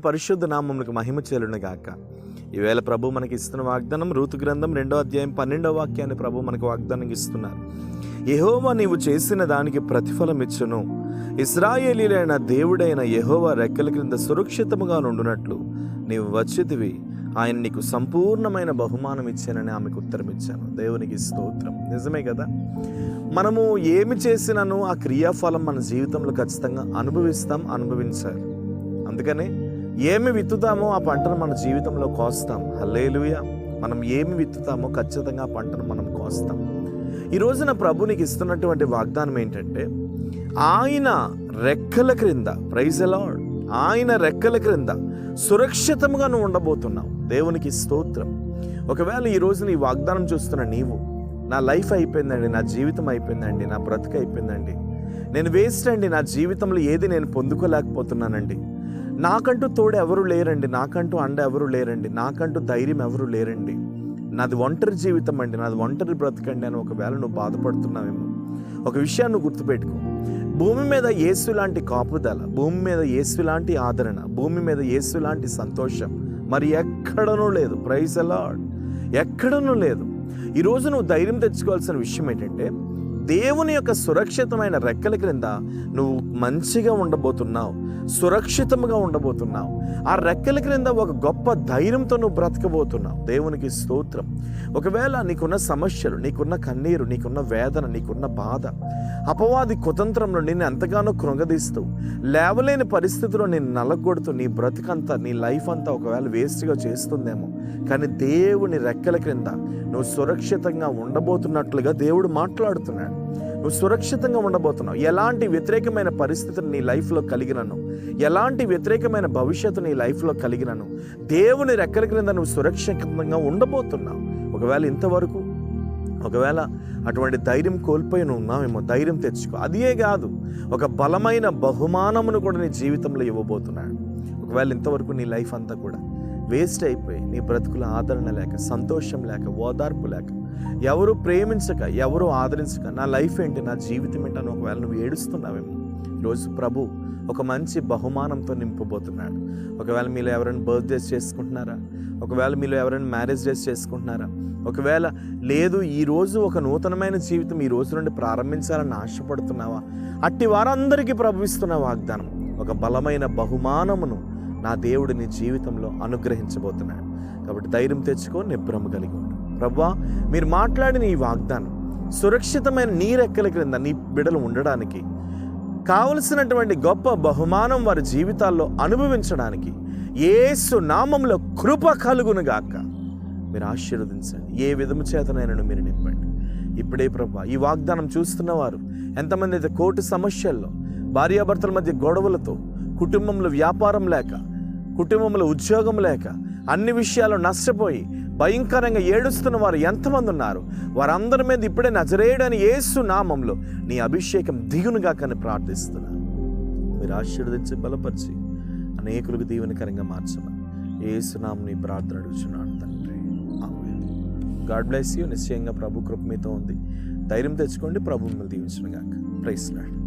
పరిశుద్ధ నామమునకు మహిమ చెల్లును గాక. ఈవేళ ప్రభు మనకి ఇస్తున్న వాగ్దానం రూతు గ్రంథం 2వ అధ్యాయం 12వ వాక్యాన్ని ప్రభు మనకు వాగ్దానం ఇస్తున్నారు. యెహోవా నీవు చేసిన దానికి ప్రతిఫలం ఇచ్చును, ఇశ్రాయేలీయులైన దేవుడైన యెహోవా రెక్కల క్రింద సురక్షితముగా నుండునట్లు నీవు వచ్చితివి, ఆయన నీకు సంపూర్ణమైన బహుమానం ఇచ్చానని ఆమెకు ఉత్తరం ఇచ్చాను. దేవునికి స్తోత్రం. నిజమే కదా, మనము ఏమి చేసినాను ఆ క్రియాఫలం మన జీవితంలో ఖచ్చితంగా అనుభవించాలి. అందుకనే ఏమి విత్తుతామో ఆ పంటను మన జీవితంలో కోస్తాం. హల్లెలూయా. మనం ఏమి విత్తుతామో ఖచ్చితంగా ఆ పంటను మనం కోస్తాం. ఈ రోజున ప్రభు నీకు ఇస్తున్నటువంటి వాగ్దానం ఏంటంటే, ఆయన రెక్కల క్రింద, ప్రైజ్ ది లార్డ్, ఆయన రెక్కల క్రింద సురక్షితంగా నువ్వు ఉండబోతున్నావు. దేవునికి స్తోత్రం. ఒకవేళ ఈ రోజున ఈ వాగ్దానం చూస్తున్న నీవు, నా లైఫ్ అయిపోయిందండి, నా జీవితం అయిపోయిందండి, నా బ్రతుకు అయిపోయిందండి, నేను వేస్ట్ అండి, నా జీవితంలో ఏది నేను పొందుకోలేకపోతున్నానండి, నాకంటూ తోడు ఎవరు లేరండి, నాకంటూ అండ ఎవరు లేరండి, నాకంటూ ధైర్యం ఎవరు లేరండి, నాది ఒంటరి జీవితం అండి, నాది ఒంటరి బ్రతకండి అని ఒకవేళ నువ్వు బాధపడుతున్నావేమో, ఒక విషయాన్ని గుర్తుపెట్టుకో. భూమి మీద యేసు లాంటి కాపుదల, భూమి మీద యేసు లాంటి ఆదరణ, భూమి మీద యేసు లాంటి సంతోషం మరి ఎక్కడనూ లేదు. Praise the lord. ఎక్కడనూ లేదు. ఈరోజు నువ్వు ధైర్యం తెచ్చుకోవాల్సిన విషయం ఏంటంటే, దేవుని యొక్క సురక్షితమైన రెక్కల క్రింద నువ్వు మంచిగా ఉండబోతున్నావు, సురక్షితంగా ఉండబోతున్నావు. ఆ రెక్కల క్రింద ఒక గొప్ప ధైర్యంతో నువ్వు బ్రతకబోతున్నావు. దేవునికి స్తోత్రం. ఒకవేళ నీకున్న సమస్యలు, నీకున్న కన్నీరు, నీకున్న వేదన, నీకున్న బాధ, అపవాది కుతంత్రంలో నిన్ను ఎంతగానో కృంగదీస్తూ, లేవలేని పరిస్థితిలో నిన్ను నలగొడుతూ, నీ బ్రతుకంతా, నీ లైఫ్ అంతా ఒకవేళ వేస్ట్గా చేస్తుందేమో, కానీ దేవుని రెక్కల క్రింద నువ్వు సురక్షితంగా ఉండబోతున్నట్లుగా దేవుడు మాట్లాడుతున్నాడు. నువ్వు సురక్షితంగా ఉండబోతున్నావు. ఎలాంటి వ్యతిరేకమైన పరిస్థితులు నీ లైఫ్లో కలిగినను, ఎలాంటి వ్యతిరేకమైన భవిష్యత్తు నీ లైఫ్లో కలిగినను, దేవుని రెక్కల క్రింద నువ్వు సురక్షితంగా ఉండబోతున్నావు. ఒకవేళ అటువంటి ధైర్యం కోల్పోయి నువ్వు ఉన్నావేమో, ధైర్యం తెచ్చుకో. అదే కాదు, ఒక బలమైన బహుమానమును కూడా నీ జీవితంలో ఇవ్వబోతున్నాడు. ఒకవేళ ఇంతవరకు నీ లైఫ్ అంతా కూడా వేస్ట్ అయిపోయి, నీ బ్రతుకుల ఆదరణ లేక, సంతోషం లేక, ఓదార్పు లేక, ఎవరు ప్రేమించక, ఎవరు ఆదరించక, నా లైఫ్ ఏంటి, నా జీవితం ఏంటి అని ఒకవేళ నువ్వు ఏడుస్తున్నావేమో, ఈరోజు ప్రభు ఒక మంచి బహుమానంతో నింపబోతున్నాడు. ఒకవేళ మీలో ఎవరైనా బర్త్డేస్ చేసుకుంటున్నారా? ఒకవేళ మీలో ఎవరైనా మ్యారేజ్ డేస్ చేసుకుంటున్నారా? ఒకవేళ లేదు, ఈరోజు ఒక నూతనమైన జీవితం ఈ రోజు నుండి ప్రారంభించాలని ఆశపడుతున్నావా? అట్టి వారందరికీ ప్రభు ఇస్తున్న వాగ్దానం, ఒక బలమైన బహుమానమును నా దేవుడు నీ జీవితంలో అనుగ్రహించబోతున్నాడు. కాబట్టి ధైర్యం తెచ్చుకో, నిబ్బరం కలిగి ఉండు. ప్రభువా, మీరు మాట్లాడిన ఈ వాగ్దానం సురక్షితమైన నీ రెక్కల క్రింద నీ బిడ్డలు ఉండడానికి, కావలసినటువంటి గొప్ప బహుమానం వారి జీవితాల్లో అనుభవించడానికి యేసు నామములో కృప కలుగును గాక. మీరు ఆశీర్వదించండి. ఏ విధము చేతనైనా మీరు నింపండి. ఇప్పుడే ప్రభువా, ఈ వాగ్దానం చూస్తున్నవారు ఎంతమంది అయితే కోర్టు సమస్యల్లో, భార్యాభర్తల మధ్య గొడవలతో, కుటుంబంలో వ్యాపారం లేక, కుటుంబంలో ఉద్యోగం లేక, అన్ని విషయాలు నష్టపోయి భయంకరంగా ఏడుస్తున్న వారు ఎంతమంది ఉన్నారు? వారందరి మీద ఇప్పుడే నజరేయుడని యేసు నామంలో నీ అభిషేకం దిగునుగా కానీ ప్రార్థిస్తున్నాను. మీరు ఆశీర్వదించి బలపరిచి అనేకులకు దీవెనకరంగా మార్చమని యేసు నామమున నీ ప్రార్థన అడుగుచున్నాను తండ్రి. ఆమేన్. God bless you. నిశ్చయంగా ప్రభు కృప మీతో ఉంది. ధైర్యం తెచ్చుకోండి. ప్రభు మిమ్మల్ని దీవించును గాక. Praise lord.